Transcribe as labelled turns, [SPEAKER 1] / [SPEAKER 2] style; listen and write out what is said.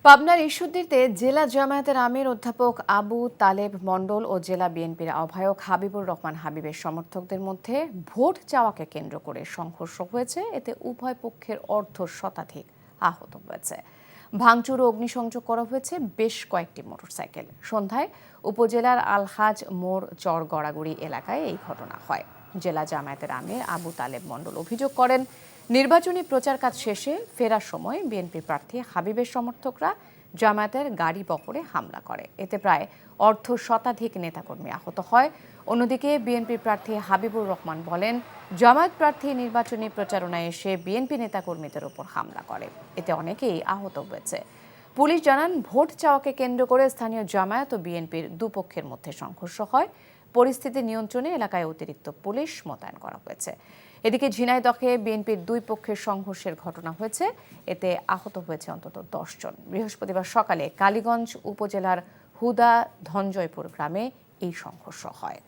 [SPEAKER 1] পাবনার ঈশ্বরদীতে জেলা জামায়াতের আমির অধ্যাপক আবু তালেব মণ্ডল ও জেলা বিএনপির আহ্বায়ক হাবিবুর রহমান হাবিবের সমর্থকদের মধ্যে ভোট চাওয়াকে কেন্দ্র করে সংঘর্ষ হয়েছে। এতে উভয় পক্ষের অর্ধ শতাধিক আহত হয়েছে। ভাঙচুর ও অগ্নিসংযোগ করা হয়েছে বেশ কয়েকটি মোটরসাইকেল। সন্ধ্যায় উপজেলার আলহাজ মোড় চর গড়াগড়ি এলাকায় এই ঘটনা হয়। জেলা জামায়াতের আমির আবু তালেব মণ্ডল অভিযোগ করেন, নির্বাচনী প্রচার কাজ শেষে ফেরার সময় বিএনপি প্রার্থী হাবিবের সমর্থকরা জামায়াতের গাড়ি বহরে হামলা করে। এতে প্রায় অর্ধ শতাধিক নেতাকর্মী আহত হয়। অন্যদিকে বিএনপি প্রার্থী হাবিবুর রহমান বলেন, জামায়াত প্রার্থী নির্বাচনী প্রচারণায় এসে বিএনপি নেতাকর্মীদের উপর হামলা করে। এতে অনেকেই আহত হয়েছে। পুলিশ জানান, ভোট চাওয়াকে কেন্দ্র করে স্থানীয় জামায়াত ও বিএনপির দুপক্ষের মধ্যে সংঘর্ষ হয়। পরিস্থিতি নিয়ন্ত্রণে এলাকায় অতিরিক্ত পুলিশ মোতায়েন করা হয়েছে। এদিকে ঝিনাইদহে বিএনপির দুই পক্ষের সংঘর্ষের ঘটনা হয়েছে। এতে আহত হয়েছে অন্তত 10 জন। বৃহস্পতিবার সকালে কালীগঞ্জ উপজেলার হুদা ধনজয়পুর গ্রামে এই সংঘর্ষ হয়।